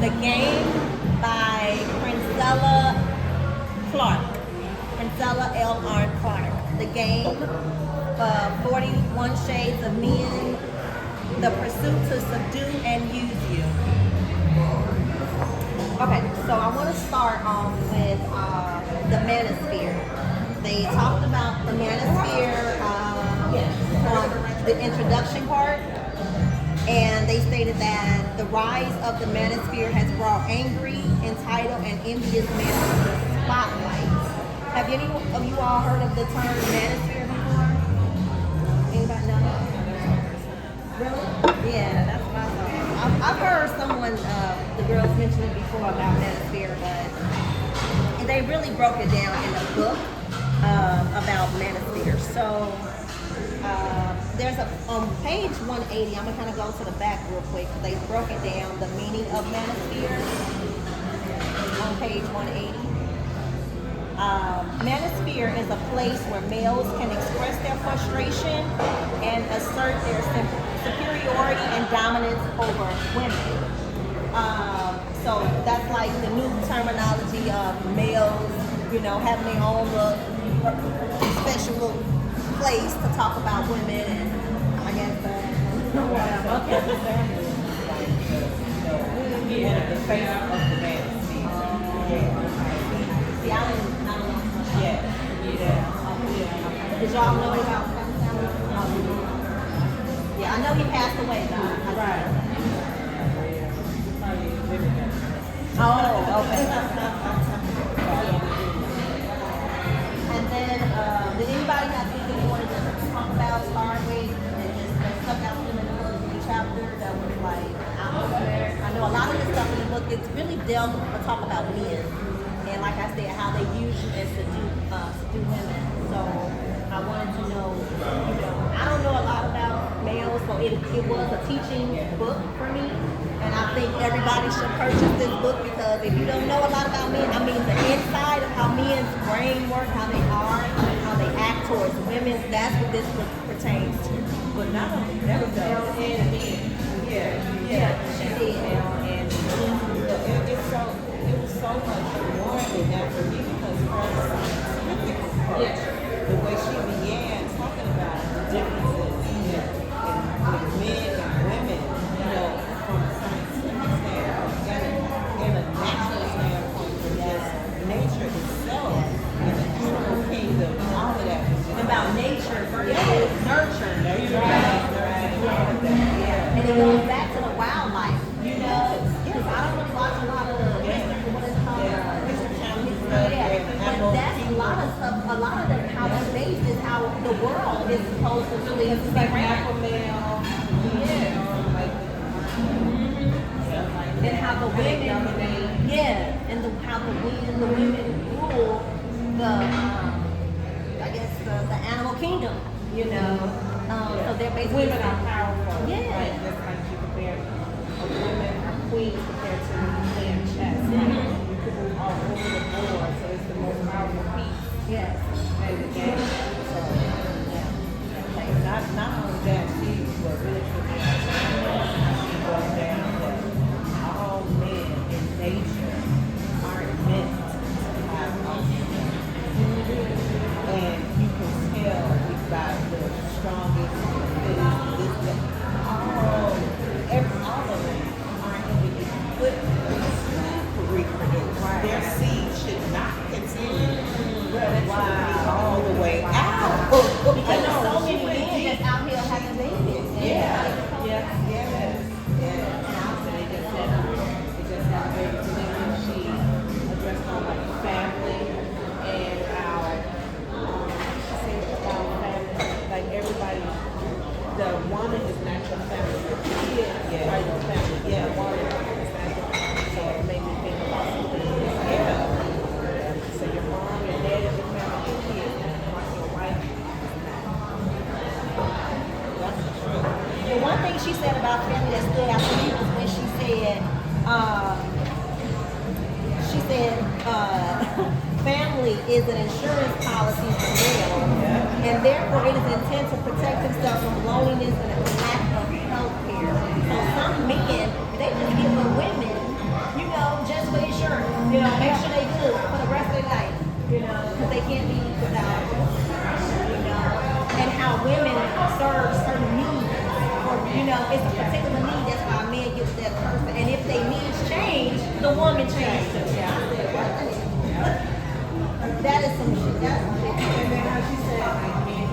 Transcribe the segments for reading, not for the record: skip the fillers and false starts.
The Game by Princella L.R. Clark. The Game, 41 Shades of Men, The Pursuit to Subdue and Use You. Okay, so I want to start off with the manosphere. They talked about the manosphere on the introduction part, and they stated that the rise of the manosphere has brought angry, entitled, and envious men to the spotlight. Have any of you all heard of the term manosphere before? Anybody know? Really? Yeah, that's what I thought. I've heard someone, the girls mention it before about manosphere, but they really broke it down in a book about manosphere. So there's on page 180, I'm gonna kind of go to the back real quick. They broke it down, the meaning of manosphere on page 180. Manosphere is a place where males can express their frustration and assert their superiority and dominance over women. So that's like the new terminology of males, having their own little special place to talk about women, and I guess whatever. Okay. One of the face of the manosphere. See, I don't know. Yeah. Did y'all know about Yeah, I know he passed away though. Right. Oh, okay. And then, did anybody have anything you wanted to talk about, start with, and just that stuck out to them in the book, in the chapter that was like out there? I know a lot of the stuff in the book, it's really dealt or talk about men, and like I said, how they use you and seduce women. So I wanted to know, I don't know a lot about males, so it was a teaching book for me. And I think everybody should purchase this book, because if you don't know a lot about men, I mean the inside of how men's brain work, how they are, how they act towards women, that's what this book pertains to. But not only that, though, and men. Yeah. She did. And it was so much more than that for me, because her scientific approach, the way she began talking about the differences in men and women, from a scientific standpoint and a natural standpoint, from just nature itself and the animal kingdom and all of that. About nature versus nurture. Yeah. And it goes back to the wildlife, because I don't really watch a lot of what is called but that's a lot of stuff, a lot of how it's based is how the world is supposed to really be ran. And how the women, and how the women rule the, I guess the animal kingdom, So they're basically Women are powerful. Yeah. Right? That's like you compare women are queens compared to playing chess. Right? You can move all over the board, so it's the most powerful piece in the game. So, not only that, she was really she broke down that all men in nature aren't meant to have offspring. And you can tell we've got the strongest, all of them aren't even equipped for reproduce. Right. Their seed should not continue all the way out. Because so many men just out here having babies. Yeah. She addressed all like family and how like everybody, the woman is natural family. The kid is right family. Yeah, woman is natural family. So it made me think about something. Yeah. So your mom, your dad is your family, your kid, like your wife. That's the truth. The one thing she said about family that stood out to me was when she said, family is an insurance policy for males, and therefore it is intended to protect himself from loneliness and a lack of health care. So some men, they just give the women, You know, it's a particular need. That's why men get to that person. And if they needs change, the woman changes too. Yeah. That is some shit. That's some shit. And then how she said, like, men is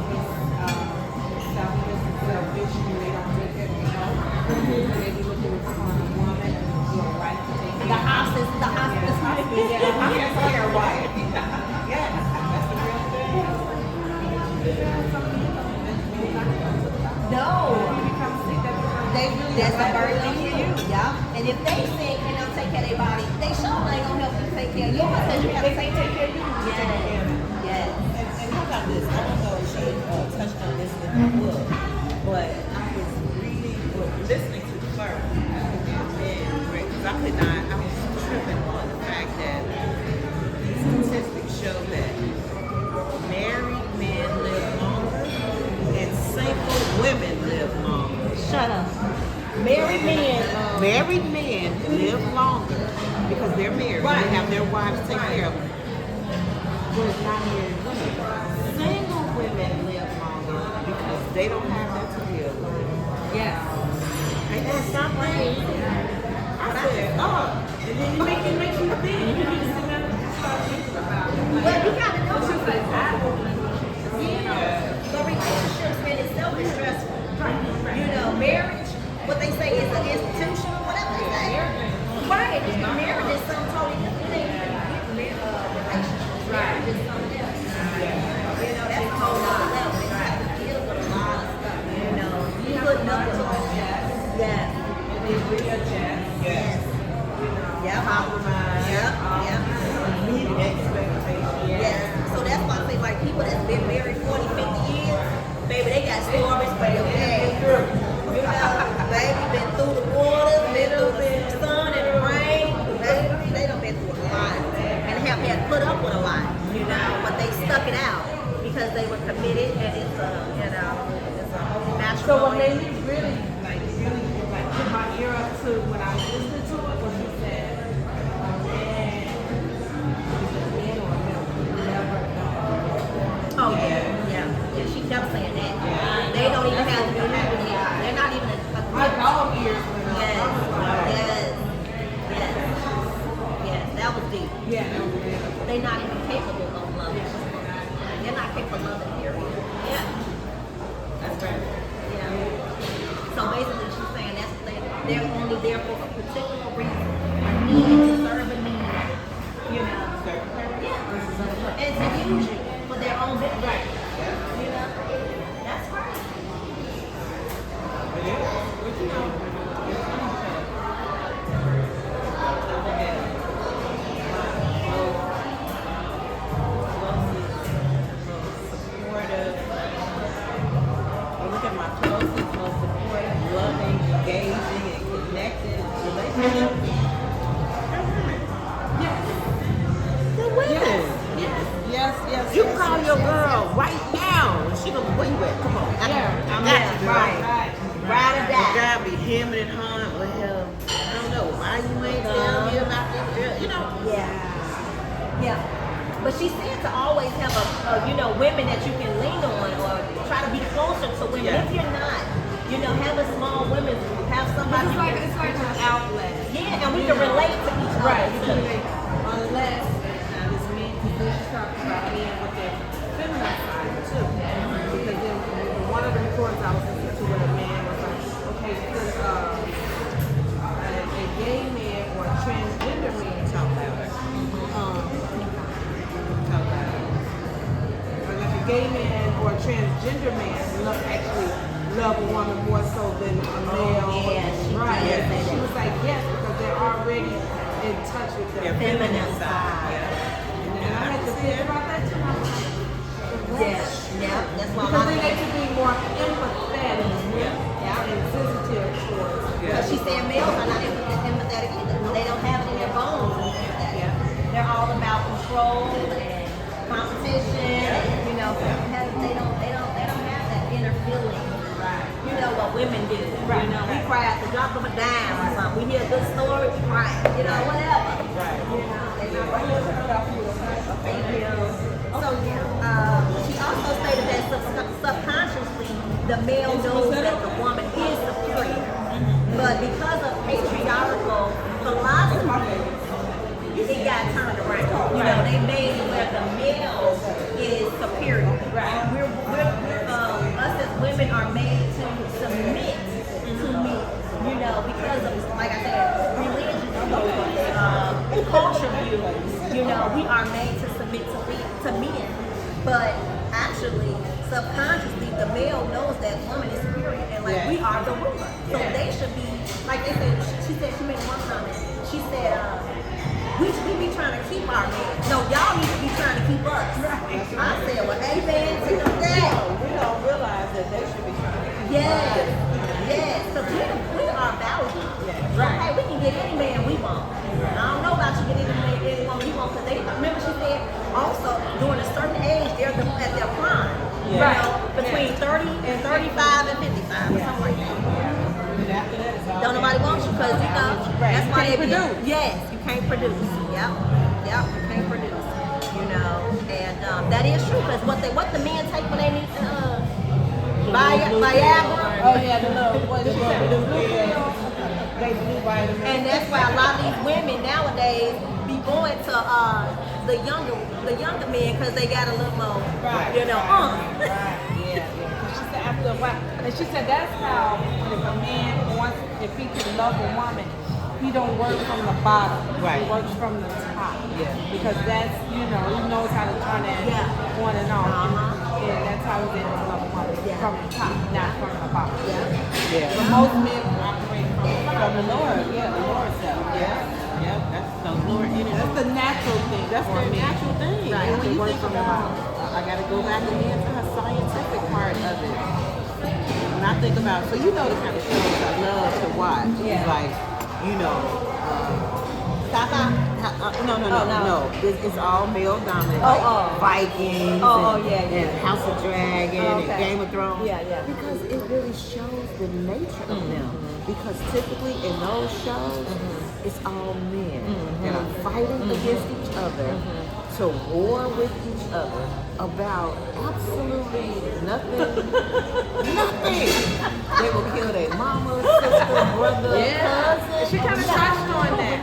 selfless and selfish, and they don't take it, you know. They do what they would call a woman, your right to take care. The hospice. Yeah, hospice care wife. Yeah, that's the real thing. No. You become sick, That's a burden on you. Yeah. And if they sick and don't take care of their body, they sure ain't gonna help you take care of yours because you have to take care of you. Yes. And how about this? I don't know if she touched on this in the book, but I was reading or listening to the first because I could not, I was tripping on the fact that these statistics show that married men live longer and single women live longer. Shut up. Married men. Live longer because they're married. Right. They have their wives take care of them. Whereas not married women. Single women live longer because they don't have that to deal with. Yes. Ain't that something? I said, and then it makes you think. You need to sit down and start thinking about it. Well, you gotta know something. But relationships in itself is stressful. You know, marriage, what they say is an institution or whatever they say. Right. Marriage is something totally different thing. Relationships. Marriage is something else. You know, that's a whole lot of level. You have to deal with a lot of stuff. You know, you putting up with all that. Yes. Yes. Yep. Compromise. Yep. Meet expectations. Yes. So that's why I say, like, people that's been married 40, 50 years, baby, they got stories for your head. You know, baby, been through the water, been through the sun and the rain. Baby, they done been through a lot. And have had put up with a lot, you know, but they stuck it out because they were committed and it's a, you know, it's a whole natural. So what made me really put my ear up to when I listened to it was he said, man, or a never know. Oh, yeah. She kept saying that. They don't even have to be having it. They're not even My dog ears went up. Yes, that was deep. Yeah, that was it. They're not even capable of loving. They're not capable of loving, period. Yeah. That's right. Yeah. So basically, she's saying they're only there for a particular reason, a need to serve a need. You know. Yeah. And to use you for their own benefit. Right. You know. That's right. But you know, it's funny look at my closest, most supportive, loving, engaging, and connected relationship. They're women. Yes. You call your girl right now. She gonna where you at? Come on. I'm at you, Right. Ride or The die. guy be hemming and hawing. Well, I don't know why you ain't telling me about this girl. You know. Yeah. But she said to always have women that you can lean on or try to be closer to women. Yeah. If you're not, have a small women group, have somebody. It's like an outlet. Yeah, and we can relate to each other. Right. Too. Unless, now this men, because she's talking about men with their feminine side too. Because in one of the reports I was listening to where a man was like, okay, because a gay man or a transgender man Talk louder. Talk louder. or like a gay man or a transgender man actually love a woman more so than a male. yeah, she right. did say And she that. was like, yes, because they're already in touch with their Feminine side. And I had to think about that too. I was like, Yeah, that's why because then they could be more empathetic and sensitive towards. Because she said males are not empathetic either. They don't have it in their bones. to be empathetic. They're all about control and competition. And, they don't have that inner feeling. Right. You know what women do. Right. You know, we cry at the drop of a dime or something. We hear a good story, we cry. Whatever. Right. Thank you. So she also stated that subconsciously the male knows that the woman is superior. But because of patriarchal philosophy, it got turned around. You know, they made it where the male is superior. Right. Us as women are made to submit to men. You know, because of, like I said, religious views, culture views. You know, we are made to submit to men. But actually, subconsciously, the male knows that woman is superior, and like we are the ruler. So they should be, like they said. She said she made one comment. She said, "We be trying to keep our men. No, y'all need to be trying to keep us." I said, "Well, amen to that." We don't realize that they should be trying to keep Yes, because we are valued. Right. Hey, we can get any man we want. I don't know about you getting any woman you want, because they remember she said also during a certain age they're at their prime. You know, between 30 and 35 and 55 or something like that. And after that, it's all Don't nobody want you because you know that's why they produce. Yes, you can't produce. Yep, you can't produce. You know, and that is true, because what the men take when they need Viagra. Oh yeah, the little what is it? The blue pill. they blue vitamin. And that's why a lot of these women nowadays be going to the younger men because they got a little more, you know, Yeah. She said after a while, and she said that's how if a man wants, if he can love a woman, he don't work from the bottom. Right. He works from the top. Yeah. Because that's, you know, he knows how to turn it on and off. And that's how he's able to love a woman. From the top, not from the bottom. Yeah. But most men operate from the lower. The lower self. Yeah. That's the lower energy. That's the natural thing. That's for their men. natural thing. Right. And when They you work think from the about, bottom. I got to go back again to her scientific part of it. When I think about, so you know the kind of shows I love to watch. It's like, you know, no. It's all male dominant. Like Vikings and House of Dragon and Game of Thrones. Because it really shows the nature of them. Because typically in those shows, it's all men that are fighting against each other, to war with each other about absolutely nothing. Nothing. They will kill their mama, sister, brother, cousin. She kind of touched on that.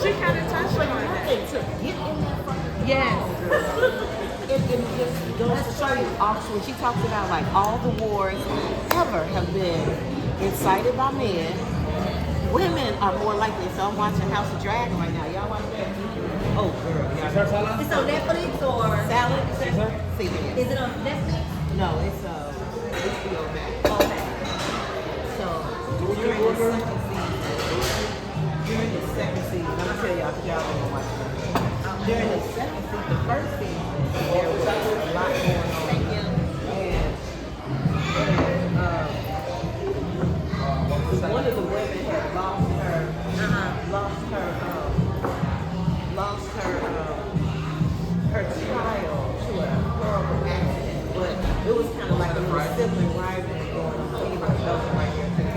She kind of touched on that. To get in that fucking Yes. it just goes to show you. Also, when she talks about like all the wars ever have been incited by men, women are more likely. So I'm watching House of Dragon right now. Y'all watch that? Oh, girl. Y'all It's on Netflix or Salad? CBS. is it on Netflix? No, it's HBO Max. Okay. So during the second season, I'm gonna tell y'all because y'all gonna watch it. During the second season, the first season, there was a lot going on. Thank you. And one of the women had lost her child to a horrible accident, but it was kind of like a little sibling rivalry going on. Anybody knows it right here too.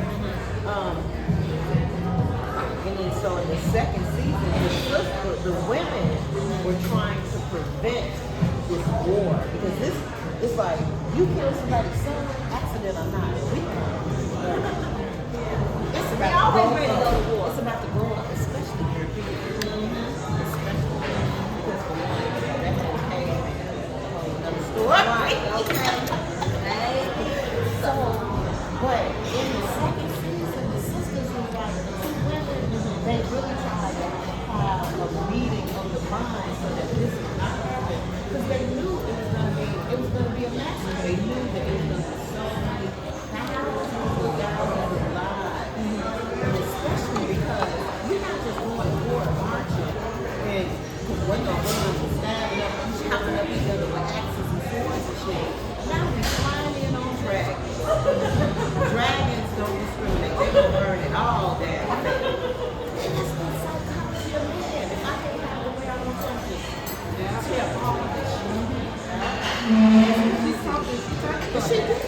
And then so in the second season, the women were trying to prevent this war, because it's like you kill somebody's son, accident or not. It's They always ready to go to war. It's about to grow up, especially Europeans. Especially because for one, that whole another story. Right. Okay. So, but in the second season, the sisters were like two women. They really tried to have a meeting of the mind so that this would not happen, because they knew it was going to be a massacre. They knew that it was going to be so many thousands of lives, and especially because you're not just going to war marching, and because when the guns are stabbing up, chopping up each other with axes and swords and shit. Now we flying in on dragons. Dragons don't discriminate. They will burn it all down. And that's been so common to men. If I can't have the way I want something, tear all of this shit. She did.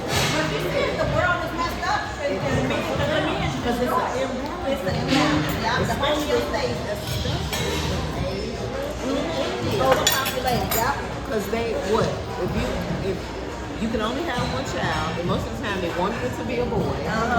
But you said the world is messed up because it's an imbalance. It's an imbalance. Yeah, the homeostasis. Overpopulated. Yeah. Because they would. If you can only have one child, and most of the time they wanted it to be a boy.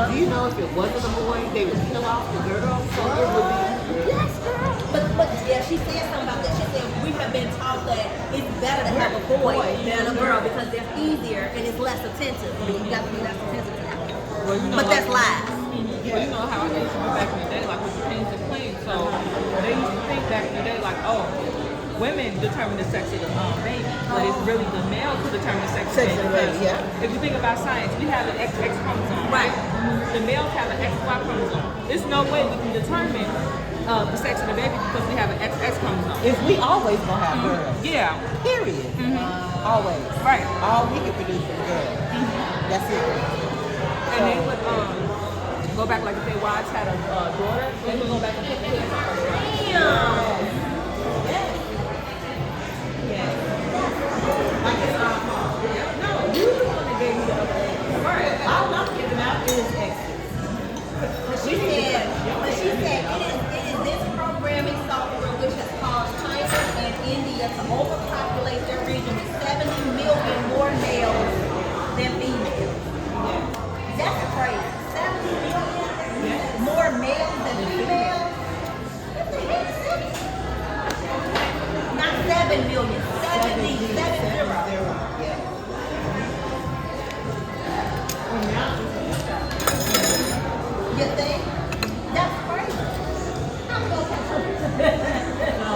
Do you know if it wasn't a boy, they would kill off the girl? So it would be, yes, girl. But yeah, she said something about that. She said we have been taught that it's better to have a boy than a girl because they're easier and it's less attentive. You got to be less attentive to them. Well, you know, But that's lies. Well, you know how it used to be back in the day, like with the kings and queens. So they used to think back in the day, like, oh, women determine the sex of the baby, but it's really the male who determines the sex of the baby. Yeah. If you think about science, we have an XX chromosome, right? The males have an XY chromosome. There's no way we can determine the sex of the baby because we have an XX chromosome. If we always gonna have girls. Yeah. Period. Always. Right. All we can produce is girls. That's it. And they would go back, like if their wives had a daughter, they would go back and put the kids on her. Damn. No, you the one that gave me the update. Right. All I'm giving out is extras. She said it is this programming software which has caused China and India to overpopulate their region with 70 million more males than females. That's crazy. 70 million more males than females? What the heck is that? Not 7 million, 70, 70. You think? That's crazy. I'm gonna catch up. No.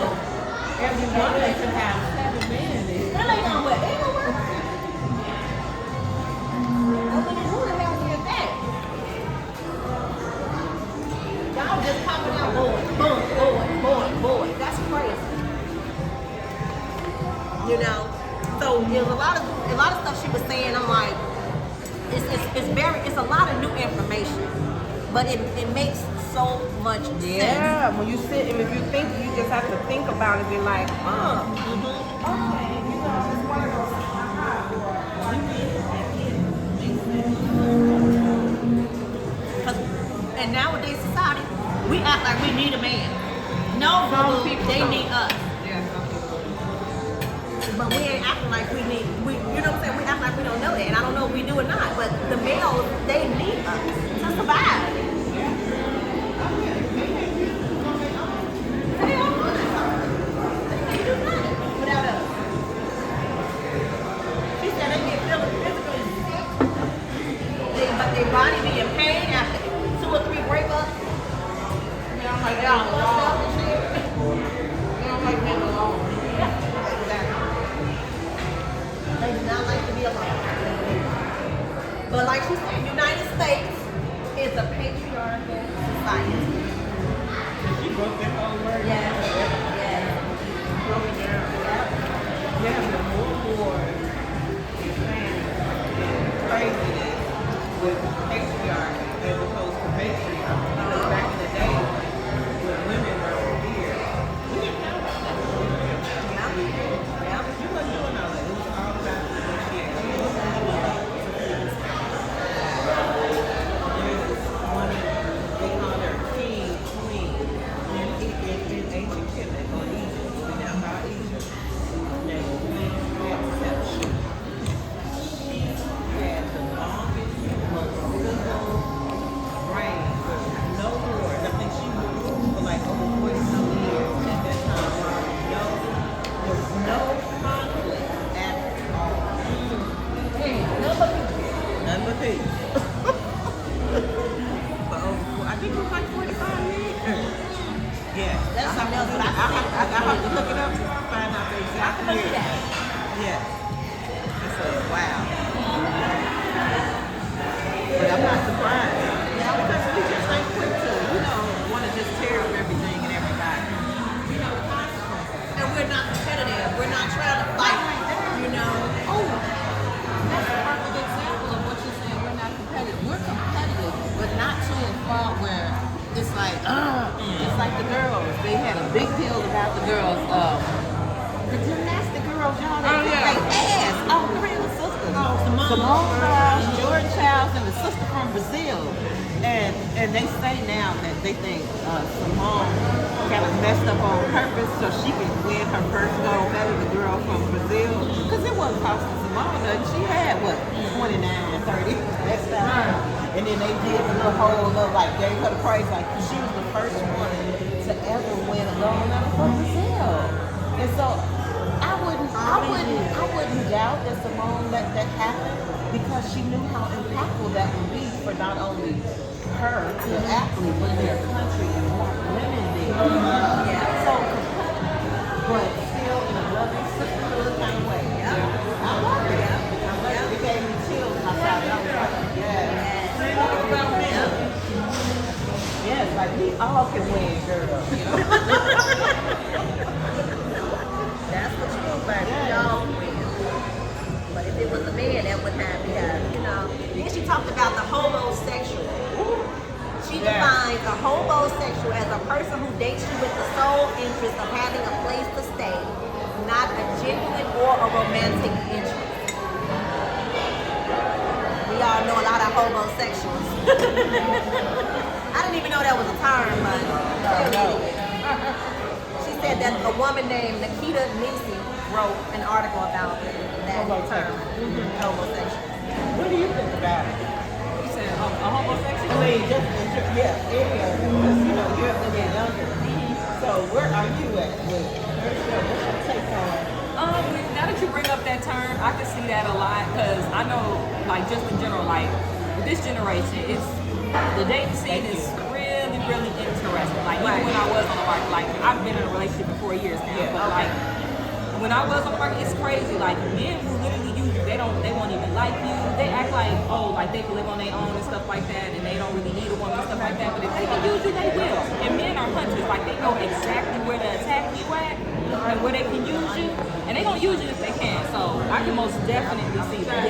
Every woman should have 7 men in it. That ain't gonna work. Ain't gonna work. Nobody who the hell did that? Y'all just popping out boy. That's crazy. You know? So there's a lot of stuff she was saying. I'm like, it's a lot of new information. But it makes so much sense. Yeah, when you sit and if you think, you just have to think about it. Be like, okay, you know, it's one of those. And nowadays society, we act like we need a man. No, Some boo, people they don't. need us. Yeah, some people. But we ain't acting like we need. You know what I'm saying? We act like we don't know that, and I don't know if we do or not. But the males, they need us to survive. Without us. She said they get feeling physically sick. Their body be in pain after 2 or 3 breakups. Yeah, I'm like, They all fucked up and shit. you don't like men alone. They do not like to be alone. But like she said, United States is a patriarchal society. She broke that whole word. Yes. Broke it down. Yeah, the more wars is saying craziness with patriarchy as opposed to patriarchy. Because back in the day, when women were revered, we didn't have all that. Yeah. You wasn't doing all that. It was all about negotiation. There's this woman, they call her king, queen, in ancient Kemet or Egypt. We now call Egypt. Named Queen Hatshepsut. She had the longest, most civil reign with no wars. I think she ruled for like over 40-some years at that time. There was no conflict at all. None but peace. For over, I think it was like 45 years. Yeah. That's something else that I have to look it up to find out the exact I can year. believe that. Yeah. It's a wow. But I'm not surprised. Because we just ain't quick to, want to just tear up everything and everybody. We know the consequences. And we're not competitive. We're not trying to fight. You know. Oh, that's a perfect example of what you're saying. We're not competitive. We're competitive, but not to a fault where it's like, it's like the girls. They had a big deal about the girls. The gymnastic girls, y'all, they kicked their ass. Oh, three of the sisters. Simone Biles, Jordan Childs, and the sister from Brazil. And they say now that they think Simone kind of messed up on purpose so she could win her first gold medal, the girl from Brazil, because it wasn't costing small nut. She had what, 29, 30 next time. And then they did the little whole little like gave her the praise like she was the first one to ever win a gold medal for Brazil. And so I wouldn't doubt that Simone let that happen because she knew how impactful that would be for not only her, the athlete, but their country and black women there. So but still in a loving, sisterhood kind of way. I love it. It gave me chills outside. I was like, yeah. Yes, like we all can win, girl. That's the truth, baby. We all win. But if it was a man, that would have been, Then she talked about the homosexual. She defines a homosexual as a person who dates you with the sole interest of having a place to stay, not a genuine or a romantic interest. We all know a lot of homosexuals. I didn't even know that was a term, but she said that a woman named Nikita Nisi wrote an article about that term, homosexual. What do you think about it? You said a homosexual? I mean, just because you're a little younger. So where are you at with her show? What's your take on? Now that you bring up that term, I can see that a lot because I know, like, just in general, like, with this generation, it's the dating scene is really, really interesting. Like, even when I was on the market, like, I've been in a relationship for 4 years now, but like, when I was on the market, it's crazy. Like, men will literally use you. They won't even like you. They act like, oh, like they can live on their own and stuff like that, and they don't really need a woman and stuff like that. But if they can use you, they will. And men are hunters. Like, they know exactly where to attack you at and where they can use you, and they gonna use you if they can. So I can most definitely see that.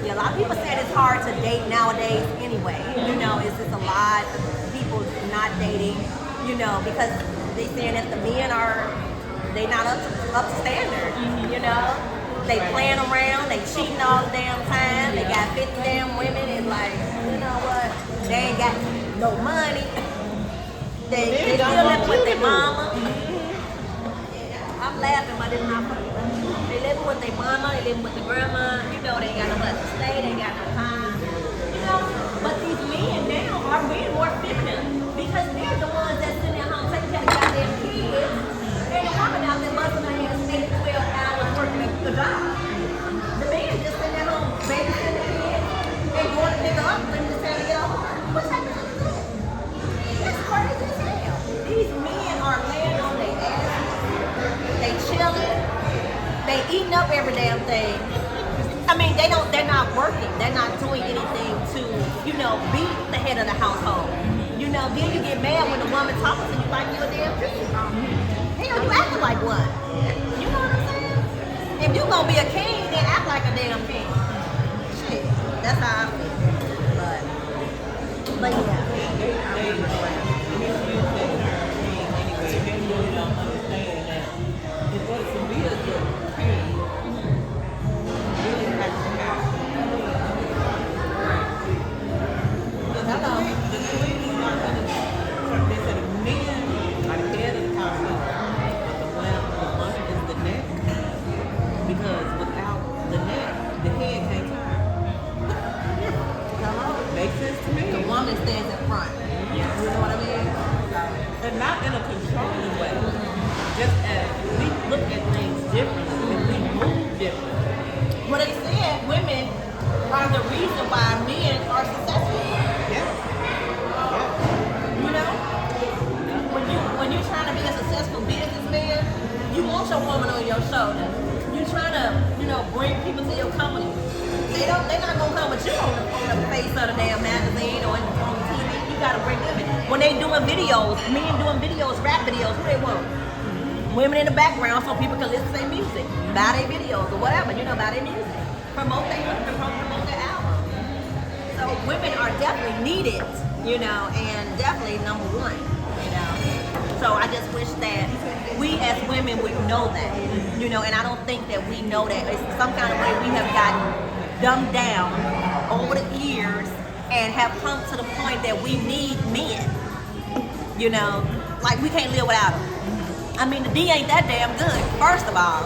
Yeah, a lot of people say it's hard to date nowadays anyway. It's just a lot of people not dating, because they saying that the men they not up to standard, They playing around, they cheating all the damn time, they got 50 damn women, and like, you know what, they ain't got no money. They still living with their mama. I'm laughing, but it's not funny. They living with their mama, they living with their grandma, they ain't got no place to stay, they ain't got no time. But these men now are being more feminine because they're the ones that's sitting at home taking care of goddamn kids. And the woman out there busting her hands, spending 12 hours working at the job. The man just sitting at home babysitting the kids and going to pick her up and just trying to get home. What's happening to that? That's crazy as hell. These men are laying on their ass. They chilling. They eating up every damn thing. I mean, they're not working. They're not doing anything to, be the head of the household. Then you get mad when the woman talks to you like you're a damn king. Hell, you acting like one. You know what I'm saying? If you gonna be a king, then act like a damn king. Shit, that's how I feel. But yeah. They misuse that term king anyway. They really don't understand that in order to be a good king, you really have to have the queen is not going to, they said the men are the head of the household, but the woman is the neck. Because without the neck, the head can't turn. Makes sense to me. The woman stands in front. Yes. You know what I mean? And not in a controlling way. Just as we look at things differently and we move differently. Well, they said women are the reason why men are successful. Yeah. When you're trying to be a successful businessman, you want your woman on your shoulder. You're trying to, bring people to your company. They're not gonna come with you on the face of the damn magazine or on TV. You gotta bring them in. When they doing videos, men doing videos, rap videos, who they want? Women in the background so people can listen to their music, buy their videos or whatever, buy their music, promote their album. So women are definitely needed, and definitely number one, So I just wish that we as women would know that, and I don't think that we know that. It's some kind of way we have gotten dumbed down over the years and have come to the point that we need men, like we can't live without them. I mean, the D ain't that damn good, first of all.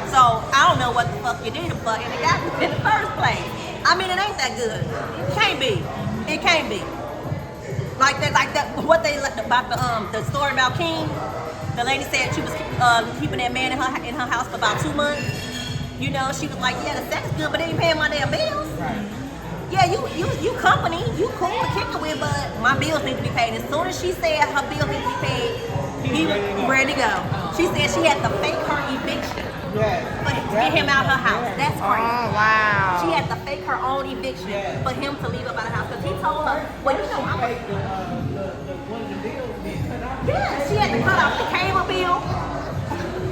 So So I don't know what the fuck you did to fuck in the guy in the first place. I mean, it ain't that good. Can't be. It can't be. Like that. What they about the story about King. The lady said she was keeping that man in her house for about 2 months. You know, she was like, yeah, the sex is good, but they ain't paying my damn bills. Right. Yeah, you company, you cool to kick it with, but my bills need to be paid. As soon as she said her bills need to be paid, he was ready to go. She said she had to fake her eviction to get him out of her house. That's crazy. Oh, wow. She had to fake her own eviction for him to leave up out of the house. Because he told her, well, you know, I'm yeah, she had to cut off the cable bill.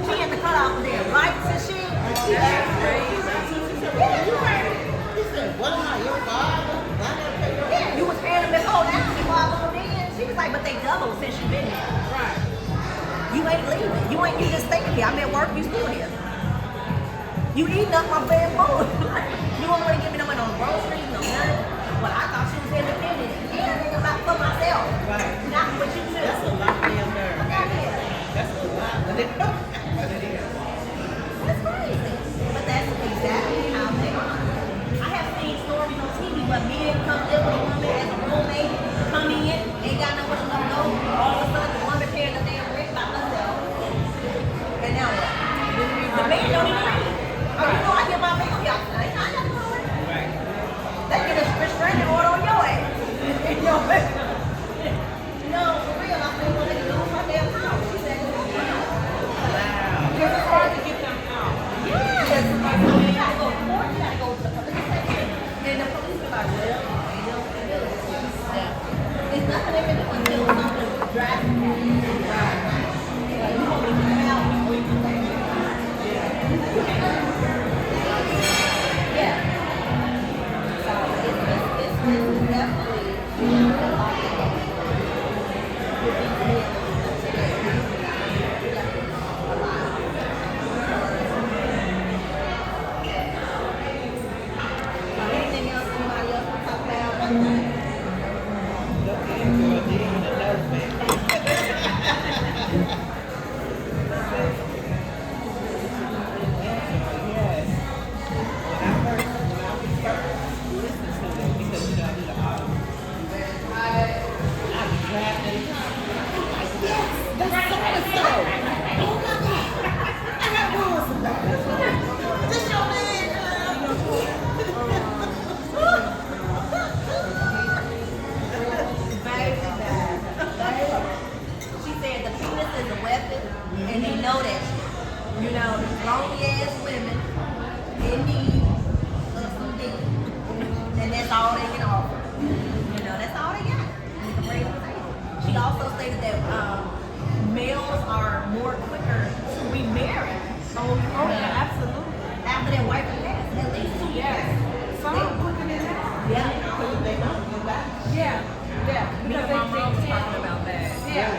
She had to cut off their lights and shit. Yeah, you was paying them before now before I moved in. She was like, but they doubled since you been here. Right. You ain't leaving. You just staying here. I'm at work, you still here. You eating up my bad food. You won't want to give me no money on groceries, no nothing. Well, I thought she was independent. Yeah, nigga, about for myself. Right. Not what you do. That's a lot of damn nerve. That's a lot. That's crazy. But that's exactly how they are. I have seen stories on TV where men come live with a woman as a roommate, come in, ain't got nowhere to go. All of a sudden, the woman paying the damn rent by herself. And now what? The man don't even leave. Oh, you know, I get my mail, y'all. I got no rent. Right. They get a restraining order on your ass. No, for real, I think when they lose my damn house, she said, Because it's hard to get them out. yes, you gotta go to court, you gotta go to the police station. And the police are like, well, they don't do it. It's nothing they can do until something drives you. Like, you want me to come out before you can take me. Yeah. So it's definitely a lot of with these men today. A lot. Anything else anybody else want to talk about? She said the penis is a weapon, and they know that shit. You know, lonely ass women in need of some dick, and that's all they can offer. You know, that's all they got. And it's a raise the table. She also stated that males are more quicker to remarry. Oh, yeah, absolutely. After their wife passed, at least 2 years. Yes. Some are quicker than that. Yeah. Because they don't go back. Yeah. Yeah. Me and my mom was talking about that. Yeah.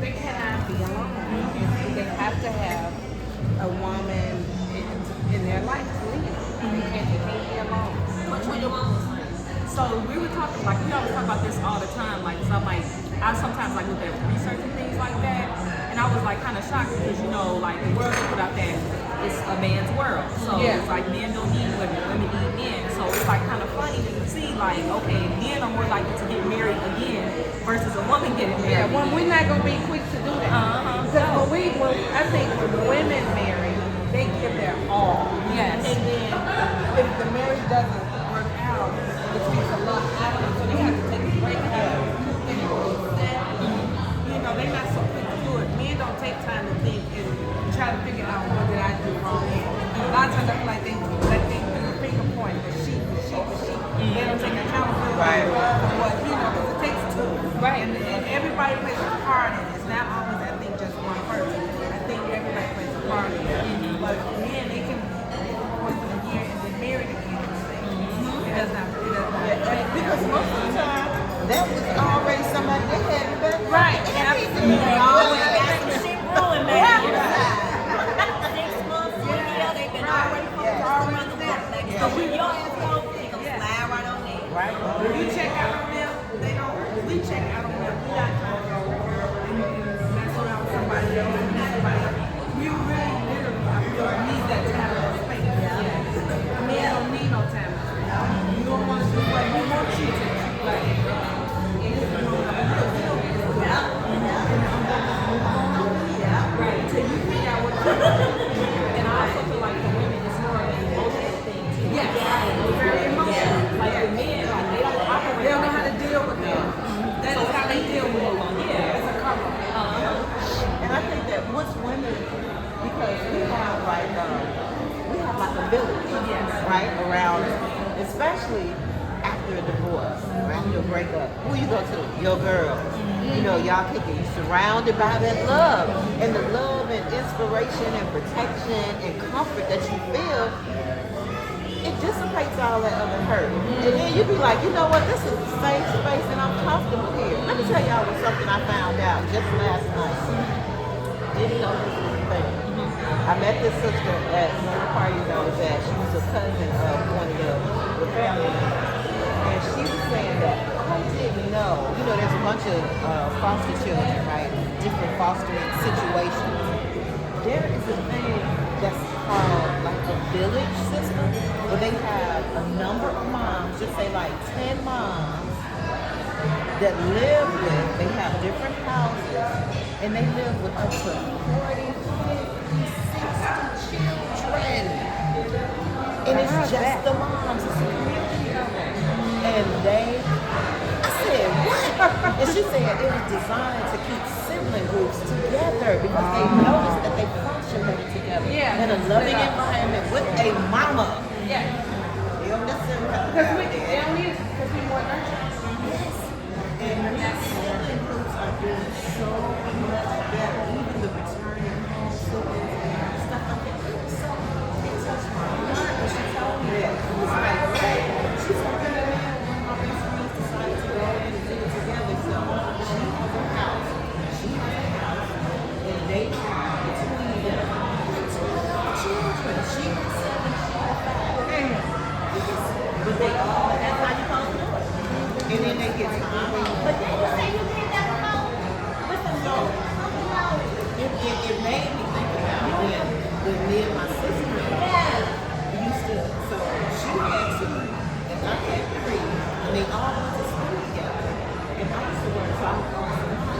They cannot be alone. They have to have a woman in their life to lead. They can't be alone. Which one your mom was saying? So we were talking, like, we always talk about this all the time. Like, so I'm like, I sometimes like look at research and things like that, and I was like kind of shocked because, you know, like the world is put out that it's a man's world. So Yeah. it's like men don't need women, women need men. So it's like kind of funny to see, like, okay, men are more likely to get married again versus a woman getting Yeah, married. well, we're not gonna be quick to do that. Because I think when women marry, they give their all. Yes. And then if the marriage doesn't work out, it takes a lot out of them, so they have to take a break out of it. You know, they're not so quick to do it. Men don't take time to think and try to figure out what did I do wrong. And a lot of times I feel like they do a finger point, the sheep. They don't take accountability for what, you know, because it takes two. Right. And everybody plays a part in it. It's not always, I think, just one person. I think everybody plays a part in it. But men, they can be divorced in a year and then married again. It does not. Because most of the time, that was already somebody they had in back. Right. They always got some shit brewing back inside. 6 months, 1 year, they've been already focused around the world, baby. So when your ass go, they gonna slide right on in. Right. When you check out on them, they don't. We check out on them. We not trying to go and mess around with somebody else. We really, literally, I feel need that time. after a divorce, or after a breakup, who you go to? Your girl. You know, y'all kicking. You surrounded by that love. And the love and inspiration and protection and comfort that you feel, it dissipates all that other hurt. And then you be like, you know what, this is a safe space and I'm comfortable here. Let me tell y'all something I found out just last night. Didn't know this was a thing. I met this sister at one of the parties I was at. She was a cousin of one of the family members. And she was saying that I didn't know. You know, there's a bunch of foster children, right? Different fostering situations. There is a thing that's called like a village system where they have a number of moms, just say like 10 moms that live with, they have different houses, and they live with up to 40, 50, 60 children. And it's just the moms, it's a community of them. And I said, what? And she said it was designed to keep sibling groups together because they noticed that they function better together in a loving environment with a mama. Yeah. They don't necessarily have to Because have we a dad. they don't need because we more nurturing. Yes. And sibling groups are doing so much better. Even the returning home siblings and stuff like that. So it touched my heart when she told me that. It was like, hey, she's like, one of my best friends decided to go in and do it together. So she has a house. She has a house. And they have between them 12 children. She has 7, she has 5. But they all, that's how you call it. And then they get time. But then you say you did that alone with the so it made me think about when me and my sister used to, so she had 2 and I had 3 and they all went to school together. And I used to work, so I was on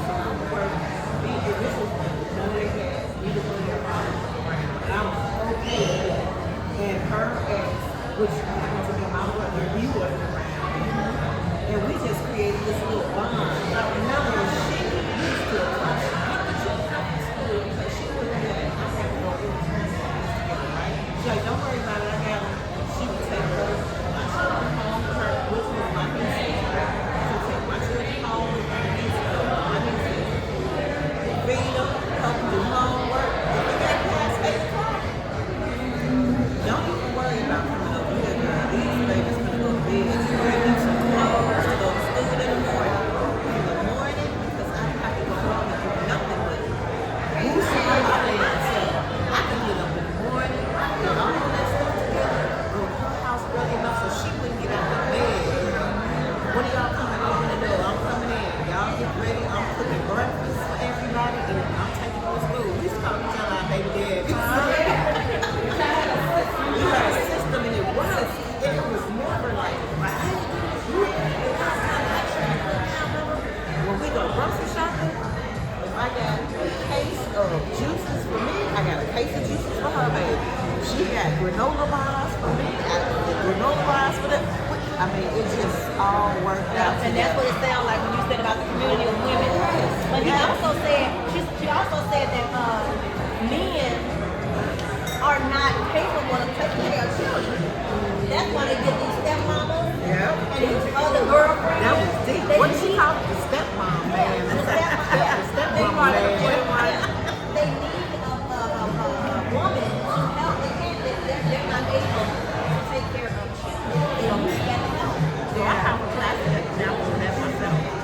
so I would work, and this was none of their dads, neither one of their fathers were around. And I was okay with that. And her ex, which happened to be my brother, he wasn't around. And we just created this little bond. I remember she used to come pick the children up from school because she wouldn't let I have to go in together, right? She's like, don't worry about it, I got them. She would take my children home with her, which was my niece. She would take my children home with her niece, my niece. Feed them, help them do homework. If we got past 8 o'clock, don't even worry about coming over here, girl. These babies gonna go to bed. Bring them some clothes to go to school in the morning. In the morning, because I don't have to go home and do nothing with it. You see my thing, so I can get up in the morning, get all of that stuff together, go to her house early enough so she wouldn't get out of bed. When are y'all coming? Open the door. I'm coming in. Y'all get ready. I'm cooking breakfast for everybody, and I'm taking them to school. We used to call each other our baby daddy. We had a system and it was never like, when we go grocery shopping, if I got a case of juices for me, I got a case of juices for her baby. She got granola bars for me, I got the granola bars for them. I mean, it just all worked out. And that's what it sounds like when you said about the community of women. But he also said, she also said that men are not capable of taking care of children. That's why they get these stepmamas and these other girlfriends. That was deep. What did she call it? The stepmom, man. The stepmom man. They need a woman to help. They can't. They're not able to take care of children. They don't be at the house. So I have a classic example of that myself.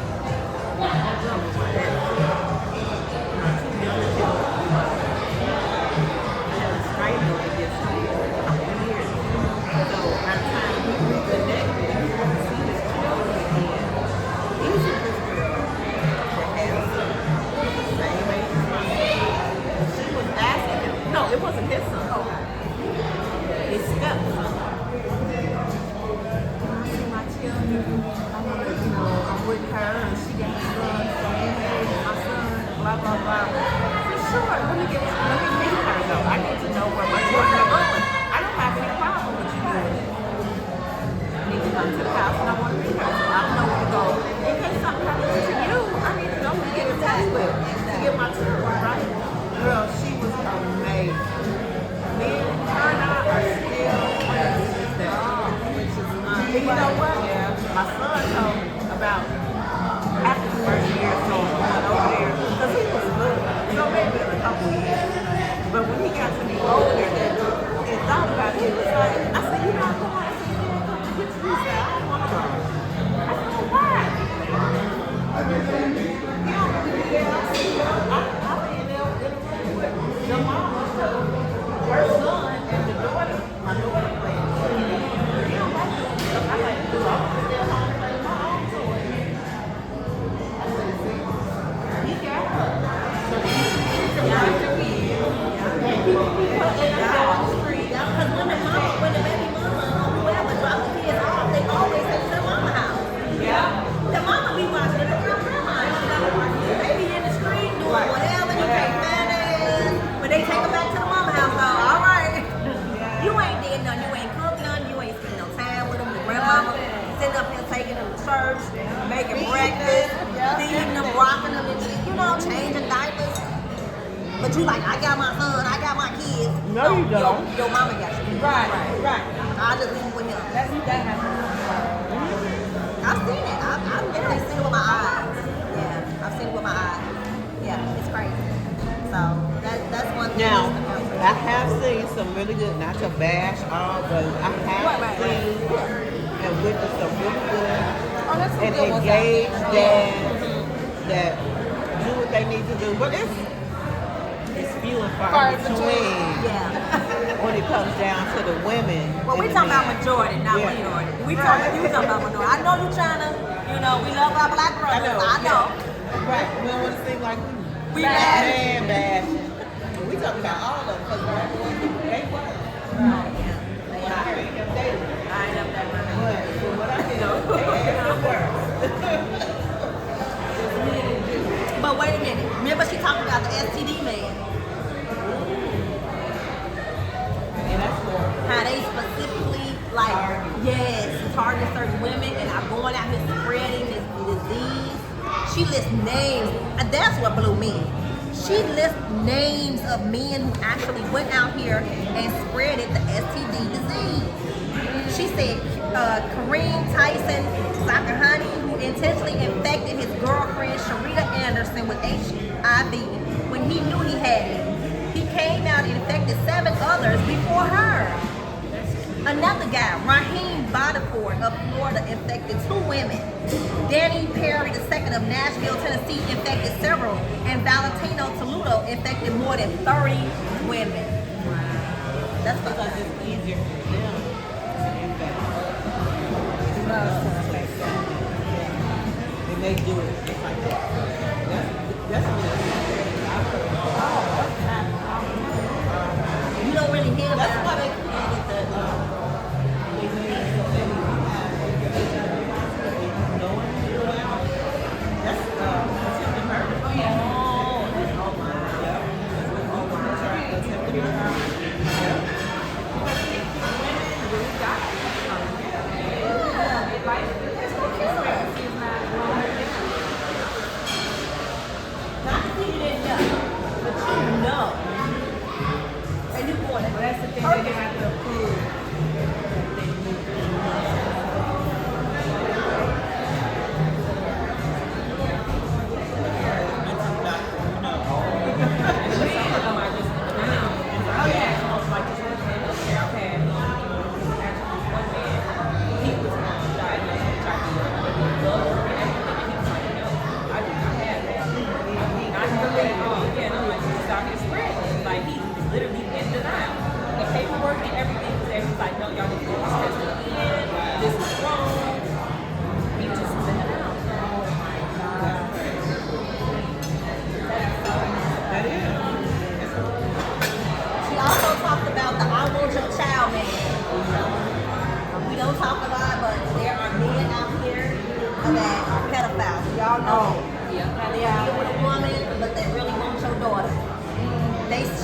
It wasn't his son. His stepson. I see my children. I want to, I'm with her and she got a son. And my son, blah, blah, blah. For sure. Let me meet her though. I need to know where my children are going. I don't have any problem with you doing it. I need to come to the house and I want to meet her. So I don't know where to go. In case something happens to you, I need to know who to get in touch with to get my children, right? Girl, she was amazing. Me and her and I are still friends. And you know what? my son told me about after the first year or so going over there, because he was little, so maybe in a couple years. But when he got to be older and thought about it, he was like, I said, you not going? I said, you want to come to get you? He said, I don't want to go. I said, well, why? He don't really be there. I said, well, I be in there in the room with the mama, her son, and the daughter, my daughter playing. He don't like doing stuff I like to do. I want to stay at home and play with my own toys. I said, see, he got her. So he got her kid. And he put it down the street. Because when the baby mama or whoever drop the kids off, they always take to the mama house. Yeah. The mama be watching it. The grandma, they be in the street doing whatever. You can't fan ass. But they take them back to the mama house. So, all right. You ain't did nothing. You ain't cooked nothing. You ain't spent no time with them. The grandmama sitting up here taking them to church, making breakfast, feeding them, rocking them, and you know, changing diapers. But you like, I got my son, I got my kids. No, you don't. Your mama got you. Right. I just leave it with him. That happens. I've seen it. I've literally seen it with my eyes. Yeah, I've seen it with my eyes. Yeah, it's crazy. So that's one thing. Now, I have seen some really good, not to bash all, but I have seen and witnessed some really good and engaged dads that do what they need to do. But it's few and far between when it comes down to the women. Well, we talking about majority, not minority. You talking about minority. I know you trying to, we love our black brothers. I know. Right. We don't want to seem like we bad. man bashing. We talking about all of them because black boys, they work. When I heard them daily. I ain't up that money. But from what I hear, they actually work. But wait a minute. Remember she talked about the STD man. And that's for How they specifically target certain women and are going out here spreading this disease. She lists names, and that's what blew me. She lists names of men who actually went out here and spreaded the STD disease. She said Kareem Tyson Zakahani, who intentionally infected his girlfriend Sharita Anderson with HIV when he knew he had it. He came out and infected 7 others before her. Another guy, Raheem Bodiford of Florida, infected 2 women. Danny Perry II of Nashville, Tennessee, infected several. And Valentino Toledo infected more than 30 women. That's because it's easier for them to infect. And they do it just like that. That's you don't really hear about that's why they created the they made it so that we have no one to go out. That's attempted murder. Oh yeah. Oh my. Yeah. That's attempted murder. Yeah. Women really got it. Like, there's no expectancy is not not that you didn't know, but you know. And you're going Well, that's the thing they have to prove that they do.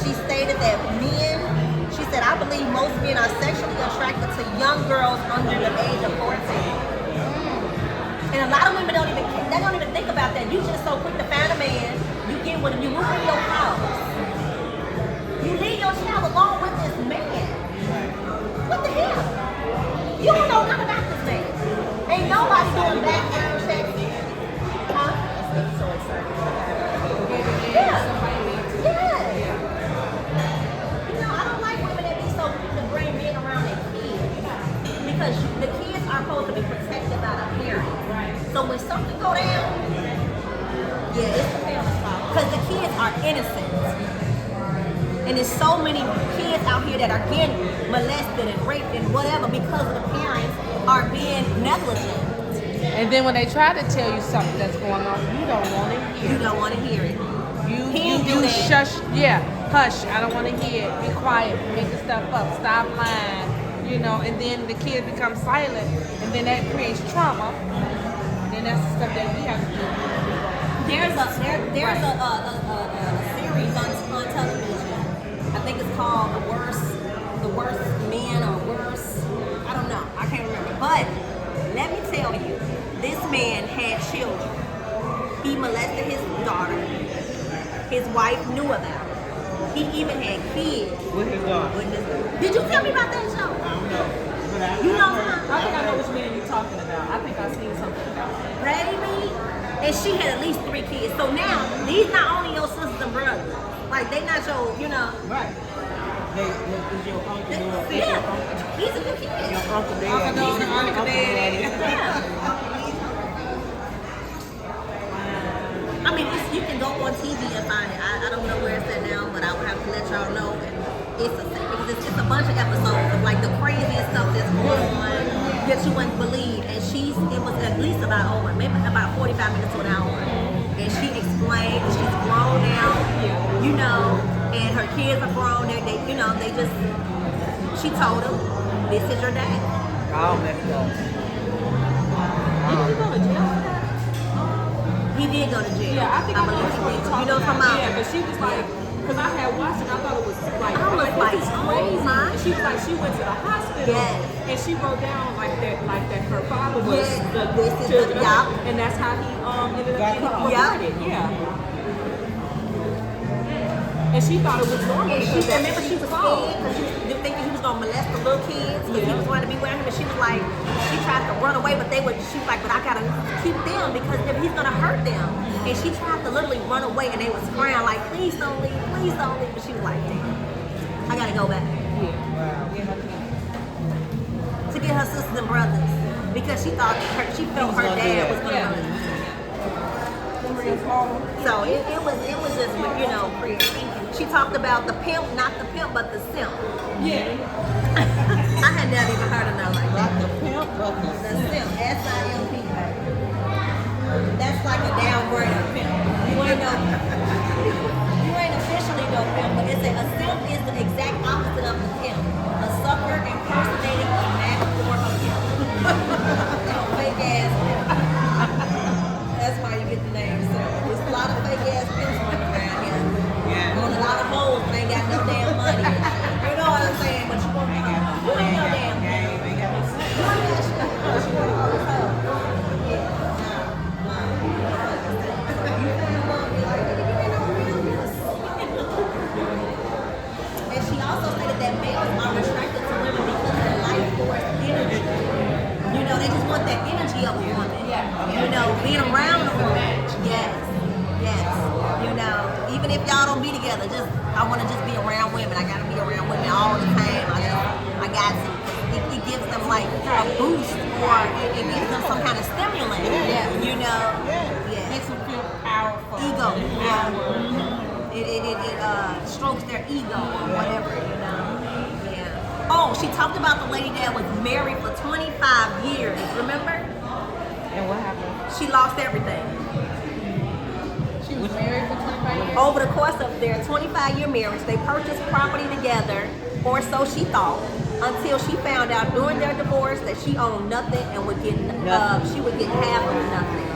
She stated that she said, I believe most men are sexually attracted to young girls under the age of 14. And a lot of women don't even think about that. You just so quick to find a man, you get with him, you move in your house. You leave your child alone with this man. What the hell? You don't know nothing about this man. Ain't no nobody doing background checks. Huh? So excited to have Yeah. Yeah. You know, I don't like women that be so quick to bring men around their kids. Because the kids are supposed to be protected by the parents. So when something go down, yeah, it's the parents' fault. Because the kids are innocent. And there's so many kids out here that are getting molested and raped and whatever because of the parents are being negligent. And then when they try to tell you something that's going on, you don't want to hear. You don't want to hear it. You shush. Yeah, hush. I don't want to hear it. Be quiet. Making stuff up. Stop lying. You know, and then the kid becomes silent, and then that creates trauma. And then that's the stuff that we have to do. There's a series on television. I think it's called the worst men or worse. I don't know. I can't remember. But let me tell you, this man had children. He molested his daughter. His wife knew about it. He even had kids. with his daughter. Did you tell me about that show? I don't know. But You know I think I know which man you're talking about. I think I've seen something about that. baby. And she had at least 3 kids. So now, these not only your sisters and brothers. Like, they not your, you know. Right. Is your uncle doing? Yeah. He's a good kid. Your uncle dad. Uncle Daddy. Yeah. I mean, you can go on TV and find it. I don't know where it's at now, but I will have to let y'all know. And it's a bunch of episodes of like the craziest stuff that's going on that you wouldn't believe. And it was at least maybe about 45 minutes to an hour. And she explained she's grown now, you know, and her kids are grown. She told him, this is your dad. All messed up. Did he go to jail for that? He did go to jail. Yeah, I think I know believe what he you're did. talking You know what I'm talking about? Yeah, but she was like, because I had watched it, I thought it was like, I was like, this is oh crazy. my. And she was like, she went to the hospital Yes. and she wrote down like that her father was Yes, the this is children, the- yup. and that's how he ended up getting Yup. reported. Yeah. And she thought it was normal. And because remember she was called. scared because she was thinking he was gonna molest the little kids because he was wanting to be with him, and she was like, she tried to run away, but she was like, but I gotta keep them because if he's gonna hurt them. And she tried to literally run away, and they was crying like, please don't leave, but she was like, damn, I gotta go back to get her sisters and brothers because she felt her dad was gonna molest them. So it was just, you know, she talked about the pimp, not the pimp, but the simp. Yeah. I had never even heard of nothing like that. Not the pimp, but the The simp, S-I-M-P. That's like a downgrade of pimp. You ain't officially no pimp, but it's a simp is the exact opposite of the pimp. A sucker impersonating a man or a pimp. Fake ass pimp. That's why you get the name simp. There's a lot of fake ass pimps running around here. Yeah. On a lot of hoes, they ain't got no damn money. You know what I'm saying? But you ain't no damn money. You ain't got shit. But you want all this hoe. Yeah. You found one, you're like, you ain't no realness. And she also stated that males are attracted to women because of their life force energy. You know, they just want that energy of a woman. You know, being around a woman. Yes. You know, even if y'all don't be together, I want to just be around women. I gotta be around women all the time. I got to. It gives them like a boost, or it gives them some kind of stimulant. You know. Yeah. Makes them feel powerful. Ego. It strokes their ego or whatever. You know. Yeah. Oh, she talked about the lady that was married for 25 years. Remember? And what happened? She lost everything. She was married for 25 years? Over the course of their 25-year marriage, they purchased property together, or so she thought, until she found out during their divorce that she owned nothing and she would get half of nothing.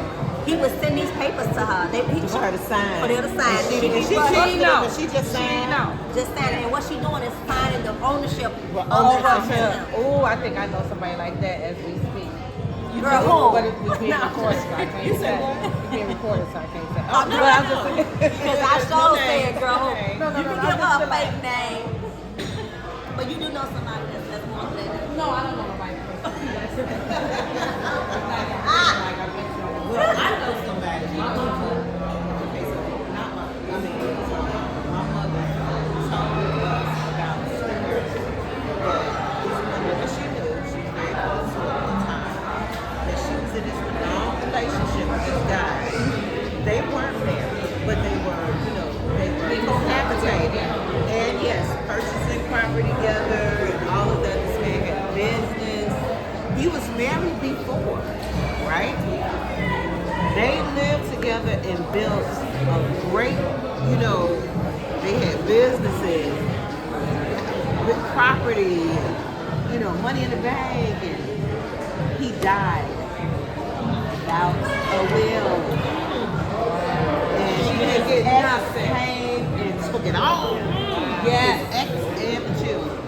He would send these papers to her. For her to sign. For her to sign. She She trusted know. him, but she just signed. Just signing. And what she doing is signing the ownership Well, of the house. Oh, I think I know somebody like that as we speak. Girl, who? But it's being recorded, so I can't say. It's being recorded, so I can't say. Oh, no, but I'm just saying. because I sure said, girl, who? No, You can give I'm her a just fake name. But you do know somebody that's more than that. No, I don't know nobody. long relationship with this guy. They weren't married, but they were, they were cohabitating. And yes, purchasing property together and all of that. This man had a business. He was married before, right? They lived together and built a great, they had businesses, with property, money in the bank, and he died without a will. And She his didn't get ex nothing. came and took it all. Yes. His ex and the children.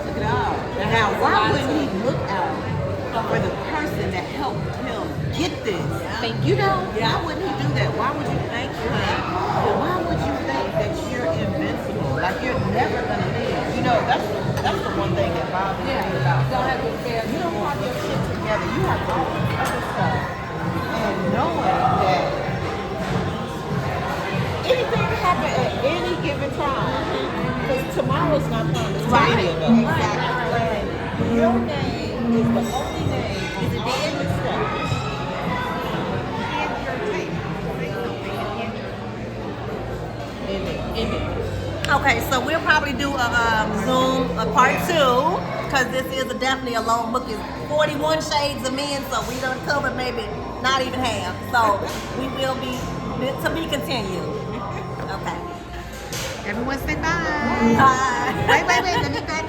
Took it all. Now, why wouldn't he look out for the person that helped him get this? Why wouldn't he do that? Why would you think why would you think that you're invincible? Like you're never gonna leave. That's the one thing that bothers me about Don't have to care. you don't have your shit together. You have all this other stuff. And knowing that anything can happen at any given time. Because tomorrow's not promised to any of us. Exactly. And your name is the only name is it in the stuff. Okay, so we'll probably do a Zoom a part 2 because this is definitely a long book. It's 41 Shades of Men, so we don't cover maybe not even half. So we will be to be continued. Okay. Everyone say bye. Bye. Wait, let me back